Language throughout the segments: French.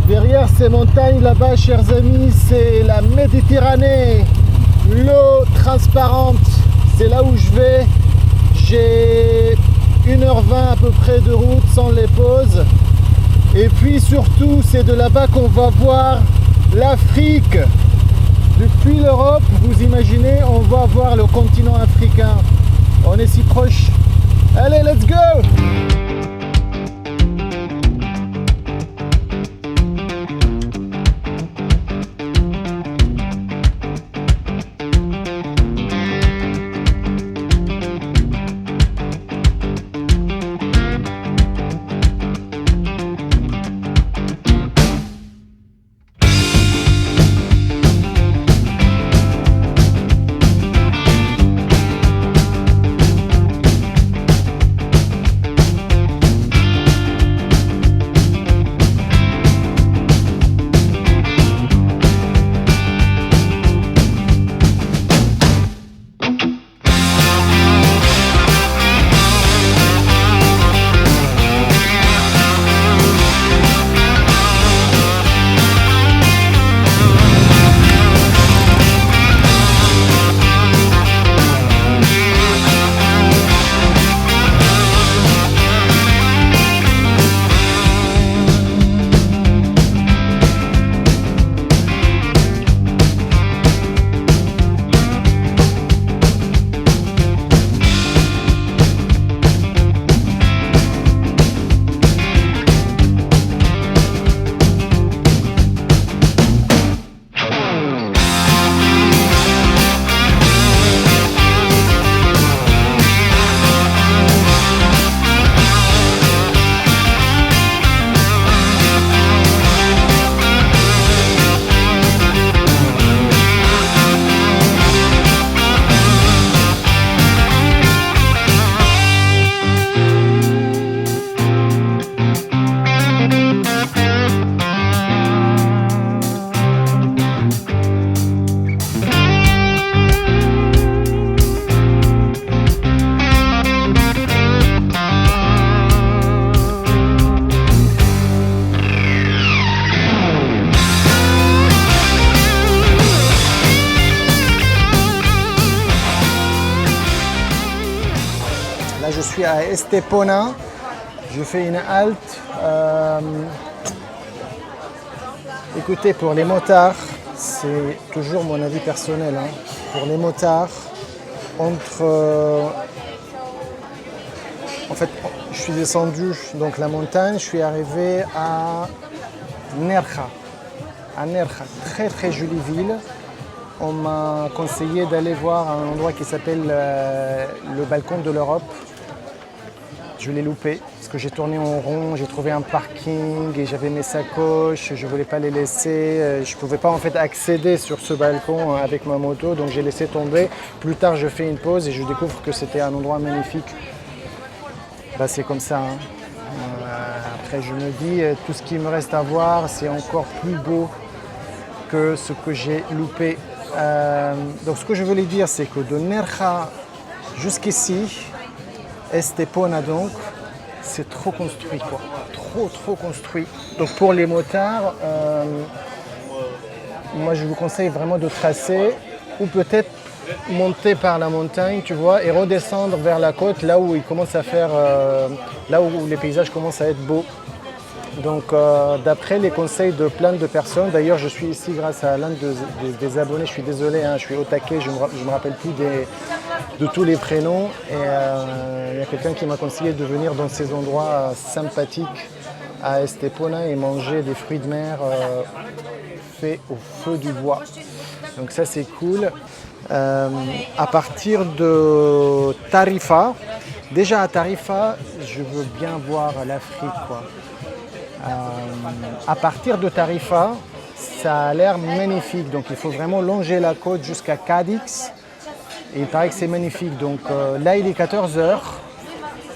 Derrière ces montagnes là-bas, chers amis, c'est la Méditerranée. L'eau transparente, c'est là où je vais. J'ai 1h20 à peu près de route sans les pauses. Et puis surtout, c'est de là-bas qu'on va voir l'Afrique. Depuis l'Europe, vous imaginez, on va voir le continent africain. On est si proche. Allez, let's go! Je suis à Estepona, je fais une halte. Écoutez, pour les motards, c'est toujours mon avis personnel. Pour les motards, en fait, je suis descendu donc la montagne, je suis arrivé à Nerja. À Nerja, très très jolie ville. On m'a conseillé d'aller voir un endroit qui s'appelle le balcon de l'Europe. Je l'ai loupé parce que j'ai tourné en rond, j'ai trouvé un parking et j'avais mes sacoches, je ne voulais pas les laisser. Je ne pouvais pas en fait accéder sur ce balcon avec ma moto, donc j'ai laissé tomber. Plus tard, je fais une pause et je découvre que c'était un endroit magnifique. C'est comme ça. Après, je me dis, tout ce qui me reste à voir, c'est encore plus beau que ce que j'ai loupé. Donc ce que je voulais dire, c'est que de Nerja jusqu'ici, Estepona donc, c'est trop construit quoi, trop construit. Donc pour les motards, moi je vous conseille vraiment de tracer ou peut-être monter par la montagne, tu vois, et redescendre vers la côte, là où il commence à faire, là où les paysages commencent à être beaux. Donc d'après les conseils de plein de personnes, d'ailleurs je suis ici grâce à l'un des abonnés, je suis désolé, je suis au taquet, je ne me rappelle plus de tous les prénoms. Et il y a quelqu'un qui m'a conseillé de venir dans ces endroits sympathiques à Estepona et manger des fruits de mer faits au feu du bois. Donc ça c'est cool. À partir de Tarifa, déjà à Tarifa, je veux bien voir l'Afrique quoi. À partir de Tarifa, ça a l'air magnifique. Donc il faut vraiment longer la côte jusqu'à Cadix. Et il paraît que c'est magnifique. Donc là, il est 14h.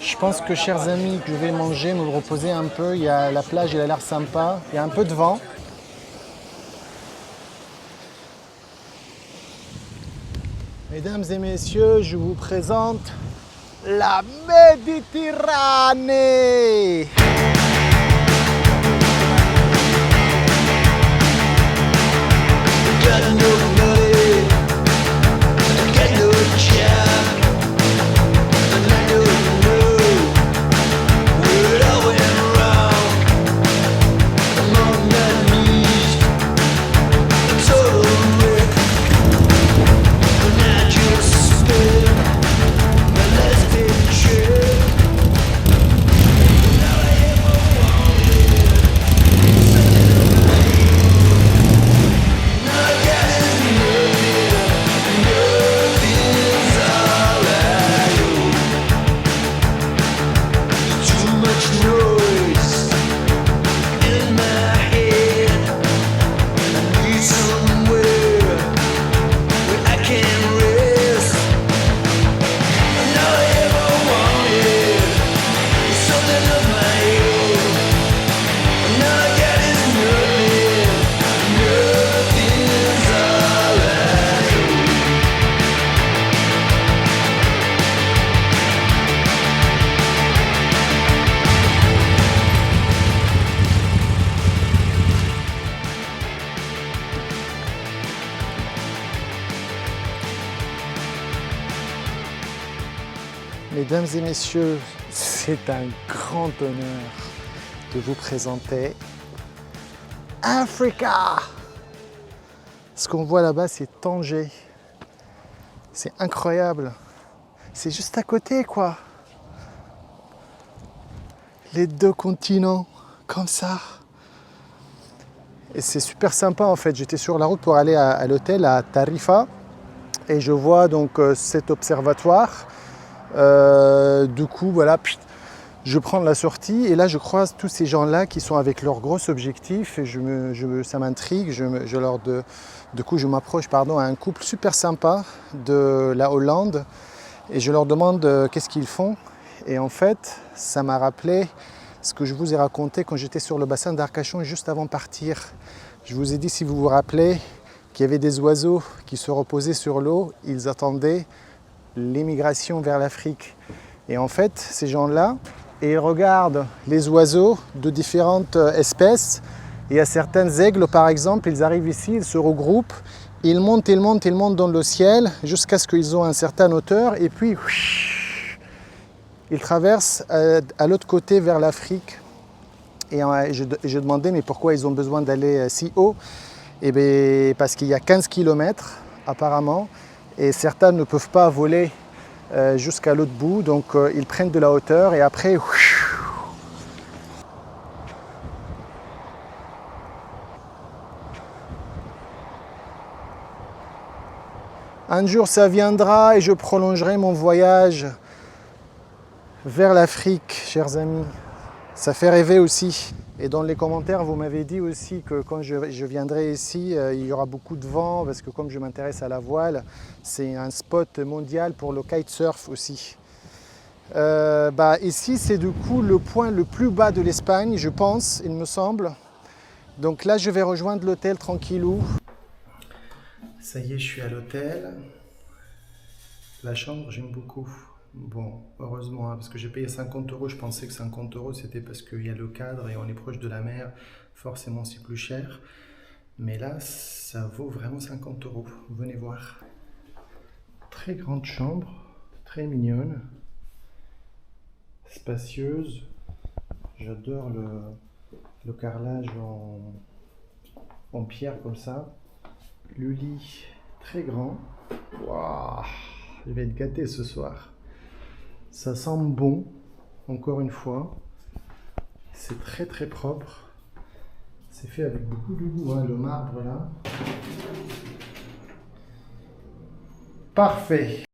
Je pense que, chers amis, que je vais manger, me reposer un peu. Il y a la plage, elle a l'air sympa. Il y a un peu de vent. Mesdames et messieurs, je vous présente la Méditerranée. Mesdames et messieurs, c'est un grand honneur de vous présenter Africa. Ce qu'on voit là-bas, c'est Tanger. C'est incroyable. C'est juste à côté, quoi. Les deux continents, comme ça. Et c'est super sympa, en fait. J'étais sur la route pour aller à l'hôtel à Tarifa. Et je vois donc cet observatoire. Du coup, voilà, je prends la sortie et là je croise tous ces gens-là qui sont avec leurs gros objectifs et ça m'intrigue. Du coup, je m'approche à un couple super sympa de la Hollande et je leur demande qu'est-ce qu'ils font. Et en fait, ça m'a rappelé ce que je vous ai raconté quand j'étais sur le bassin d'Arcachon juste avant de partir. Je vous ai dit, si vous vous rappelez, qu'il y avait des oiseaux qui se reposaient sur l'eau, ils attendaient l'immigration vers l'Afrique. Et en fait, ces gens-là, ils regardent les oiseaux de différentes espèces. Il y a certains aigles, par exemple, ils arrivent ici, ils se regroupent, ils montent dans le ciel jusqu'à ce qu'ils ont une certaine hauteur et puis ils traversent à l'autre côté vers l'Afrique. Et je demandais, mais pourquoi ils ont besoin d'aller si haut? Eh bien, parce qu'il y a 15 km apparemment. Et certains ne peuvent pas voler jusqu'à l'autre bout, donc ils prennent de la hauteur et après... Un jour ça viendra et je prolongerai mon voyage vers l'Afrique, chers amis. Ça fait rêver aussi. Et dans les commentaires, vous m'avez dit aussi que quand je viendrai ici, il y aura beaucoup de vent parce que comme je m'intéresse à la voile, c'est un spot mondial pour le kitesurf aussi. Ici, c'est du coup le point le plus bas de l'Espagne, je pense, il me semble. Donc là, je vais rejoindre l'hôtel tranquillou. Ça y est, je suis à l'hôtel. La chambre, j'aime beaucoup. Bon, heureusement, parce que j'ai payé 50 €. Je pensais que 50 € c'était parce qu'il y a le cadre et on est proche de la mer. Forcément, c'est plus cher. Mais là, ça vaut vraiment 50 €. Venez voir. Très grande chambre, très mignonne, spacieuse. J'adore le carrelage en pierre comme ça. Le lit, très grand. Waouh, je vais être gâté ce soir. Ça sent bon, encore une fois. C'est très très propre. C'est fait avec beaucoup de goût, hein, le marbre là. Parfait.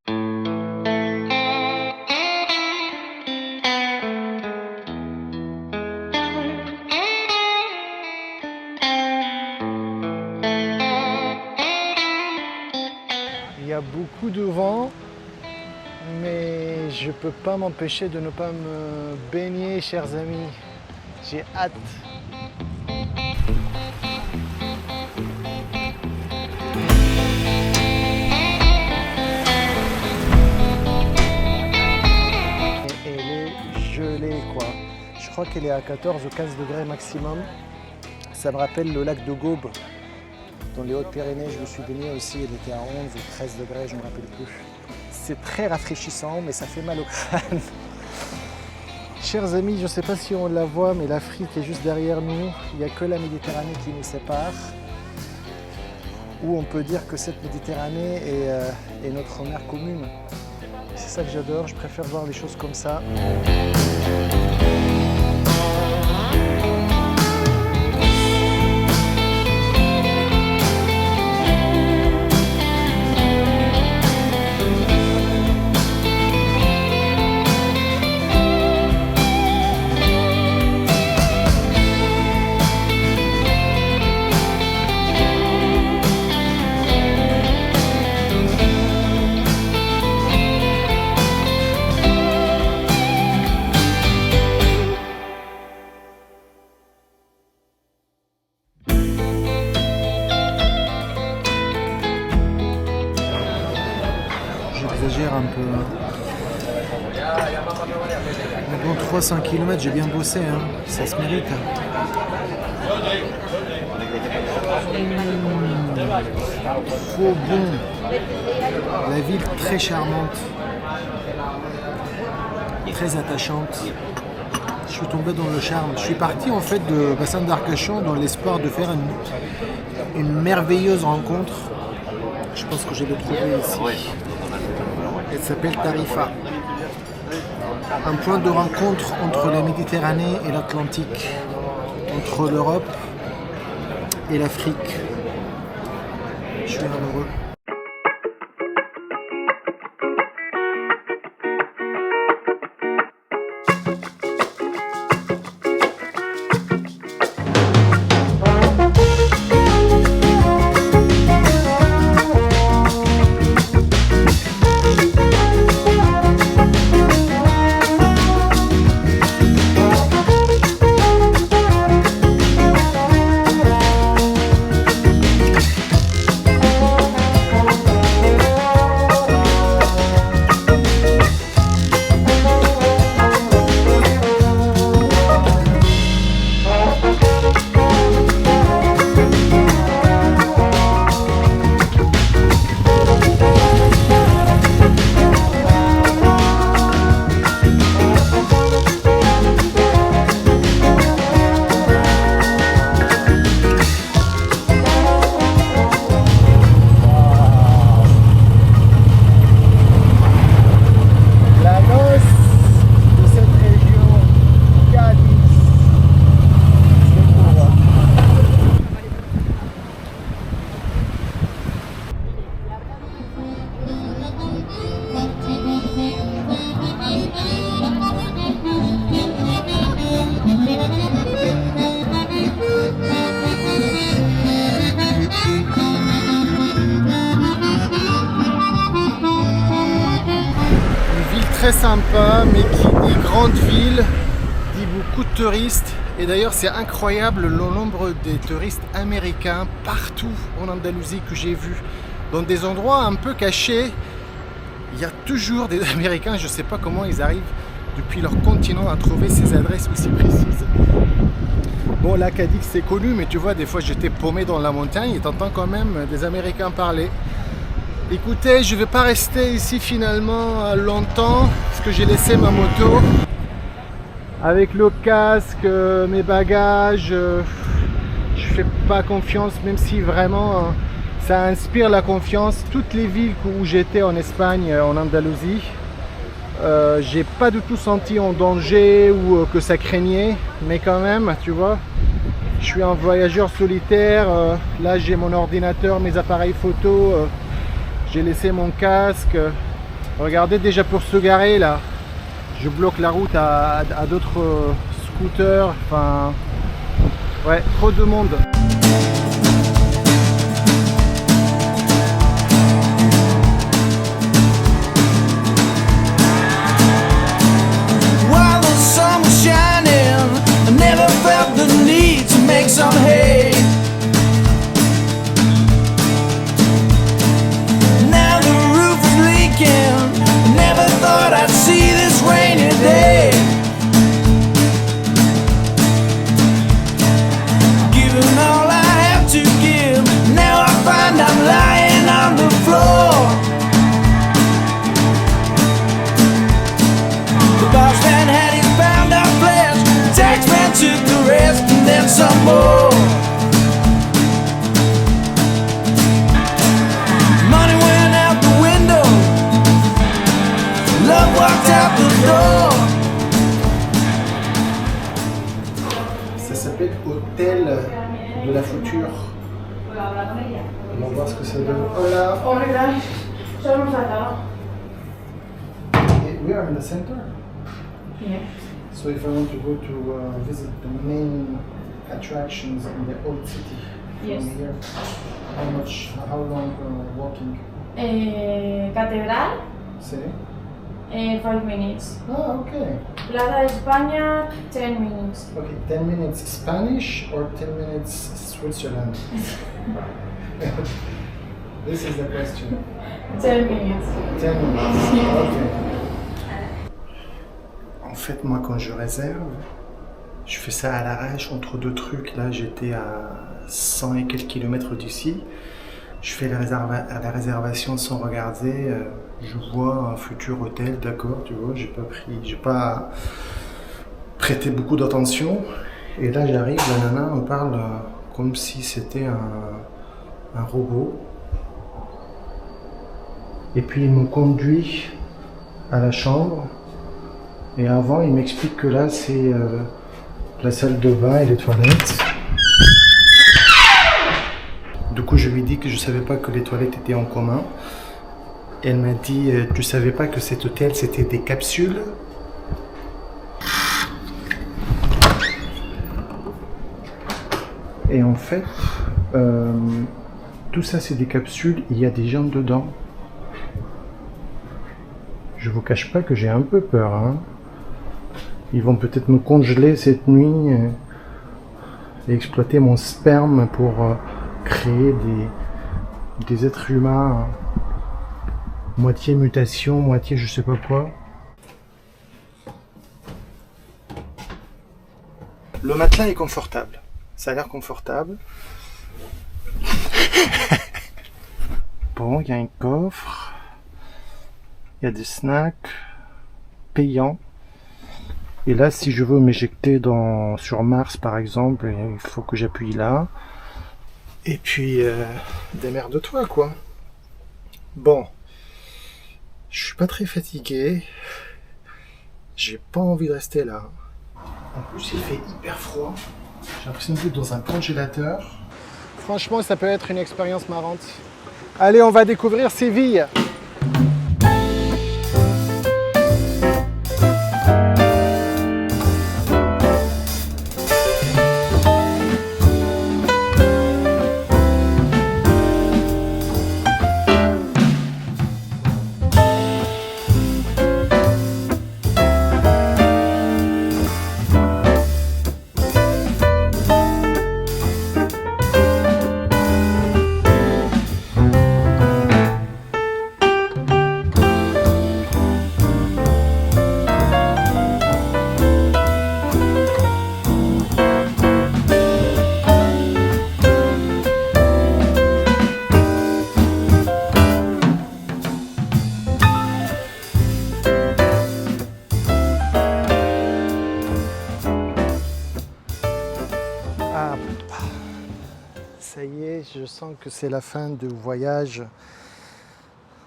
Il y a beaucoup de vent, mais je ne peux pas m'empêcher de ne pas me baigner, chers amis. J'ai hâte. Et elle est gelée, quoi. Je crois qu'elle est à 14 ou 15 degrés maximum. Ça me rappelle le lac de Gaube. Dans les Hautes-Pyrénées, je me suis baigné aussi, il était à 11 ou 13 degrés, je ne me rappelle plus. C'est très rafraîchissant, mais ça fait mal au crâne. Chers amis, je ne sais pas si on la voit, mais l'Afrique est juste derrière nous. Il n'y a que la Méditerranée qui nous sépare. Ou on peut dire que cette Méditerranée est notre mer commune. C'est ça que j'adore, je préfère voir les choses comme ça. J'exagère un peu. Mais bon, 300 km, j'ai bien bossé, hein. Ça se mérite. Trop bon. La ville très charmante, très attachante. Je suis tombé dans le charme. Je suis parti en fait de Bassin d'Arcachon dans l'espoir de faire une merveilleuse rencontre. Je pense que je l'ai trouvée ici. Elle s'appelle Tarifa. Un point de rencontre entre la Méditerranée et l'Atlantique, entre l'Europe et l'Afrique. Je suis amoureux. Très sympa, mais qui dit grande ville, dit beaucoup de touristes. Et d'ailleurs, c'est incroyable le nombre des touristes américains partout en Andalousie que j'ai vu. Dans des endroits un peu cachés, il y a toujours des Américains. Je ne sais pas comment ils arrivent depuis leur continent à trouver ces adresses aussi précises. Bon, là, Cadix, c'est connu, mais tu vois, des fois, j'étais paumé dans la montagne et t'entends quand même des Américains parler. Écoutez, je ne vais pas rester ici finalement longtemps parce que j'ai laissé ma moto avec le casque, mes bagages. Je fais pas confiance, même si vraiment ça inspire la confiance. Toutes les villes où j'étais en Espagne, en Andalousie, j'ai pas du tout senti en danger ou que ça craignait, mais quand même, tu vois, je suis un voyageur solitaire. Là, j'ai mon ordinateur, mes appareils photo. J'ai laissé mon casque. Regardez, déjà pour se garer là, je bloque la route à d'autres scooters. Enfin, ouais, trop de monde. While the sun was shining, I never felt the need to make some hay. Never thought I'd see this rainy day. Given all I have and some more. Money went out the window, love walked out the door. Ça s'appelle Hôtel de la Future. On va voir ce que ça donne. Hola. Hola, somos acá. We are in the center. Yeah. So if I want to go to visit the main attractions in the old city Yes. from here, how long walking? Catedral, Say? 5 minutes. Ah, okay. Plaza de España, 10 minutes. Okay, 10 minutes Spanish or 10 minutes Switzerland? This is the question. 10 minutes. 10 minutes. Okay. En fait, moi, quand je réserve, je fais ça à l'arrache entre deux trucs. Là, j'étais à 100 et quelques kilomètres d'ici. Je fais la réservation sans regarder. Je vois un futur hôtel, d'accord, tu vois, j'ai pas prêté beaucoup d'attention. Et là, j'arrive, la nana me parle comme si c'était un robot. Et puis, il me conduit à la chambre. Et avant, il m'explique que là, c'est la salle de bain et les toilettes. Du coup, je lui dis que je ne savais pas que les toilettes étaient en commun. Elle m'a dit, tu ne savais pas que cet hôtel, c'était des capsules? Et en fait, tout ça, c'est des capsules. Il y a des gens dedans. Je vous cache pas que j'ai un peu peur, hein. Ils vont peut-être me congeler cette nuit et exploiter mon sperme pour créer des êtres humains, moitié mutation, moitié je sais pas quoi. Le matelas est confortable. Ça a l'air confortable. Bon, il y a un coffre. Il y a des snacks payants. Et là, si je veux m'éjecter sur Mars, par exemple, il faut que j'appuie là. Et puis, démerde-toi, quoi. Bon. Je suis pas très fatigué. J'ai pas envie de rester là. En plus, il fait hyper froid. J'ai l'impression d'être dans un congélateur. Franchement, ça peut être une expérience marrante. Allez, on va découvrir Séville. Ça y est, je sens que c'est la fin du voyage.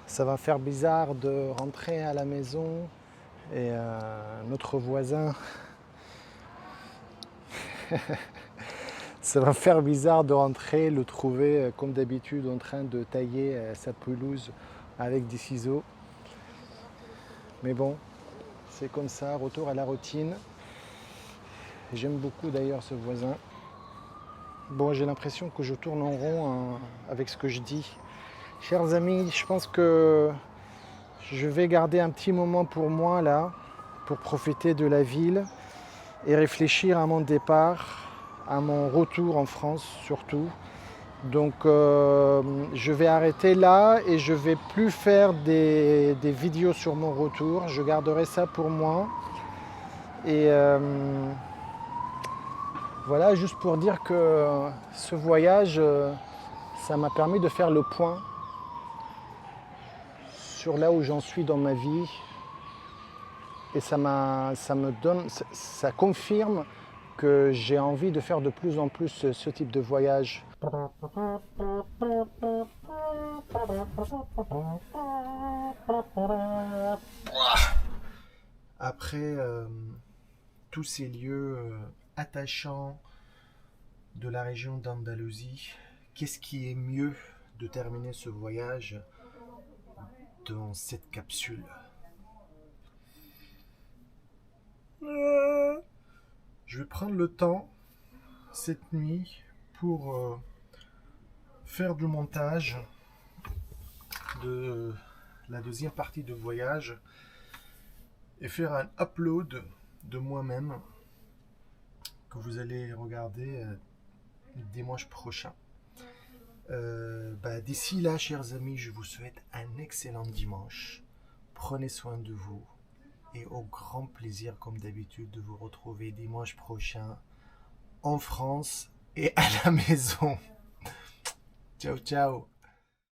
Ça va faire bizarre de rentrer à la maison et notre voisin... Ça va faire bizarre de rentrer, le trouver comme d'habitude en train de tailler sa pelouse avec des ciseaux. Mais bon, c'est comme ça, retour à la routine. J'aime beaucoup d'ailleurs ce voisin. Bon, j'ai l'impression que je tourne en rond avec ce que je dis. Chers amis, je pense que je vais garder un petit moment pour moi là, pour profiter de la ville et réfléchir à mon départ, à mon retour en France surtout. Donc je vais arrêter là et je vais plus faire des vidéos sur mon retour. Je garderai ça pour moi. Et voilà, juste pour dire que ce voyage, ça m'a permis de faire le point sur là où j'en suis dans ma vie. Et ça confirme que j'ai envie de faire de plus en plus ce type de voyage. Après tous ces lieux attachants de la région d'Andalousie, qu'est-ce qui est mieux de terminer ce voyage dans cette capsule? Je vais prendre le temps cette nuit pour faire du montage de la deuxième partie de voyage et faire un upload de moi-même que vous allez regarder dimanche prochain. D'ici là, chers amis, je vous souhaite un excellent dimanche. Prenez soin de vous et au grand plaisir, comme d'habitude, de vous retrouver dimanche prochain en France et à la maison. Ciao, ciao.